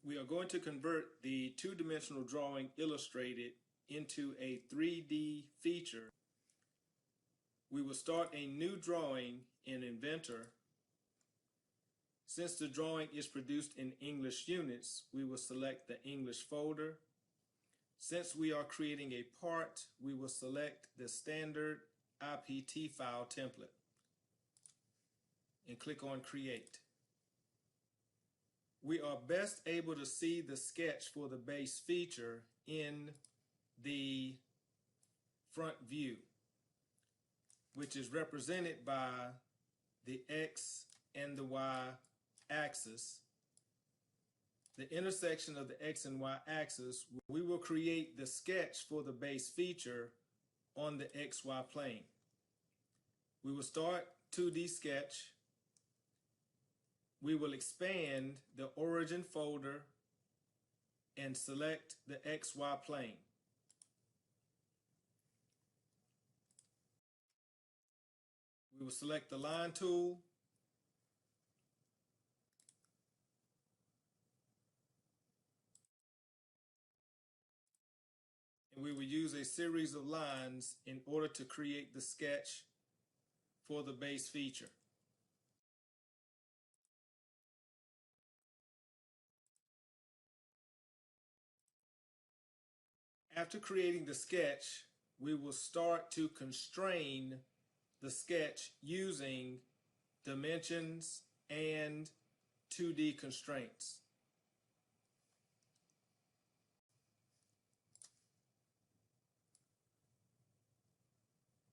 we are going to convert the two-dimensional drawing illustrated into a 3D feature. We will start a new drawing in Inventor. Since the drawing is produced in English units, we will select the English folder. Since we are creating a part, we will select the standard IPT file template and click on Create. We are best able to see the sketch for the base feature in the front view, which is represented by the X and the Y axis. The intersection of the X and Y axis, we will create the sketch for the base feature on the XY plane. We will start 2D sketch. We will expand the origin folder and select the XY plane. We will select the line tool. And we will use a series of lines in order to create the sketch for the base feature. After creating the sketch, we will start to constrain the sketch using dimensions and 2D constraints.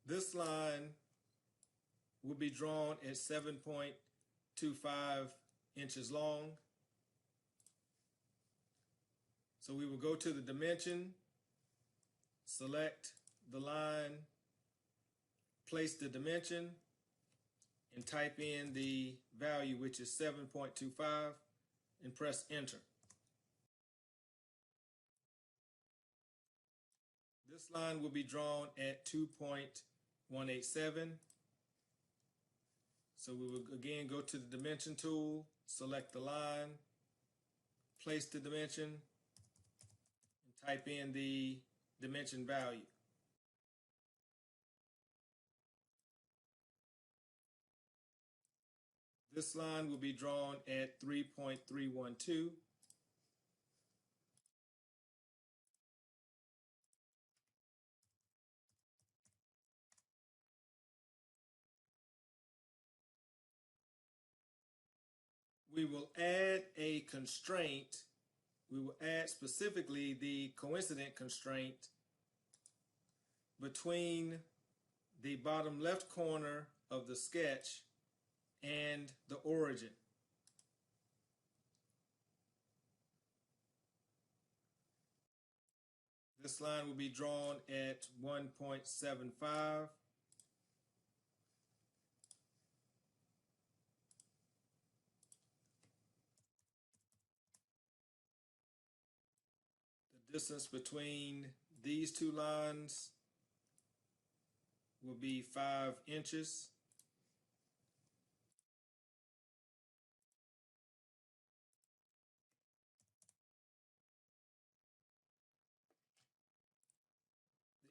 This line will be drawn at 7.25 inches long. So we will go to the dimension, select the line, place the dimension, and type in the value, which is 7.25, and press enter. This line will be drawn at 2.187. So we will again go to the dimension tool, select the line, place the dimension, and type in the dimension value. This line will be drawn at 3.312. We will add a constraint. We will add specifically the coincident constraint between the bottom left corner of the sketch and the origin. This line will be drawn at 1.75. The distance between these two lines will be 5 inches.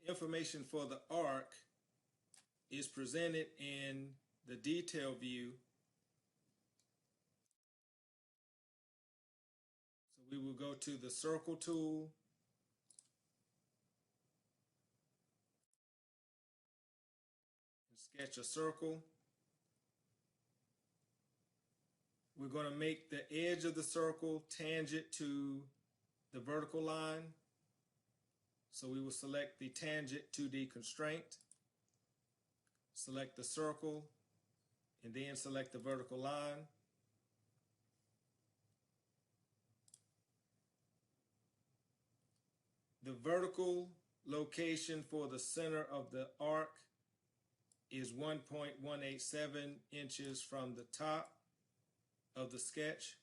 The information for the arc is presented in the detail view. So we will go to the circle tool, and sketch a circle. We're going to make the edge of the circle tangent to the vertical line. So we will select the tangent 2D constraint, select the circle, and then select the vertical line. The vertical location for the center of the arc is 1.187 inches from the top of the sketch.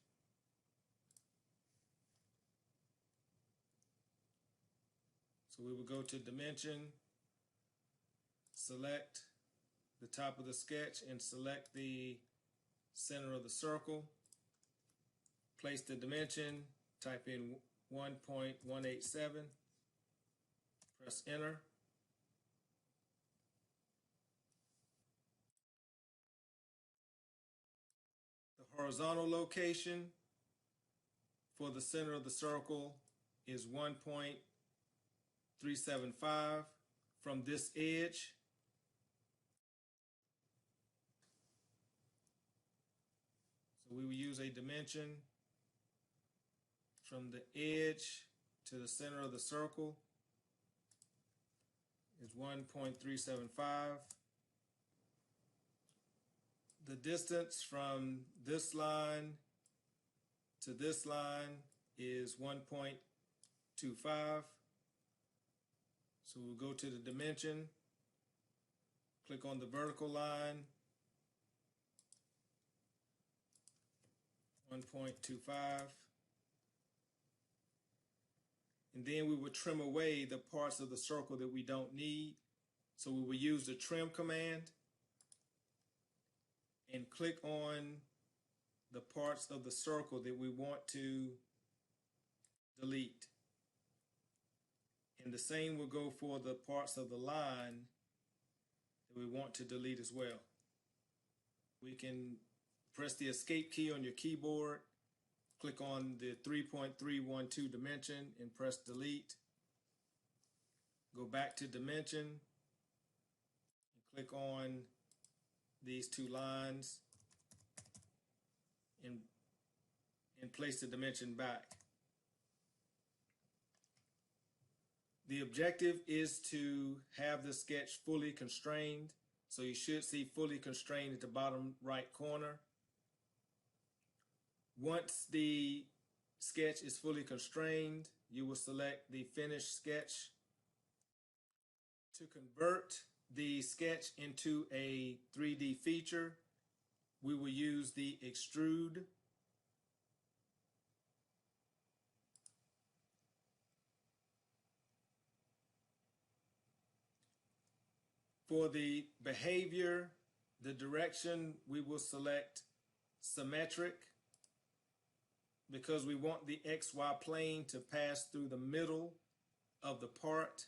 So we will go to dimension, select the top of the sketch, and select the center of the circle. Place the dimension, type in 1.187, press enter. The horizontal location for the center of the circle is 1.375 from this edge. So we will use a dimension from the edge to the center of the circle is 1.375. The distance from this line to this line is 1.25. So we'll go to the dimension, click on the vertical line, 1.25. And then we will trim away the parts of the circle that we don't need. So we will use the trim command and click on the parts of the circle that we want to delete. And the same will go for the parts of the line that we want to delete as well. We can press the escape key on your keyboard, click on the 3.312 dimension and press delete. Go back to dimension and click on these two lines and place the dimension back. The objective is to have the sketch fully constrained. So you should see fully constrained at the bottom right corner. Once the sketch is fully constrained, you will select the finished sketch. To convert the sketch into a 3D feature, we will use the extrude. For the behavior, the direction, we will select symmetric because we want the XY plane to pass through the middle of the part.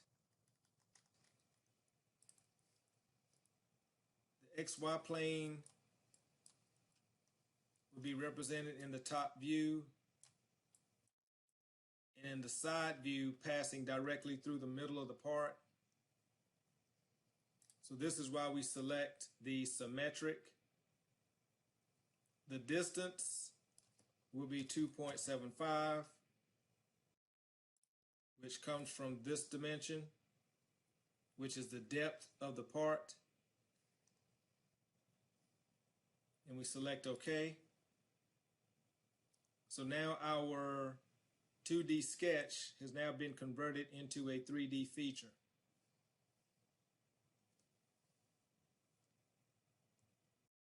The XY plane will be represented in the top view and in the side view passing directly through the middle of the part. So this is why we select the symmetric. The distance will be 2.75, which comes from this dimension, which is the depth of the part. And we select OK. So now our 2D sketch has now been converted into a 3D feature.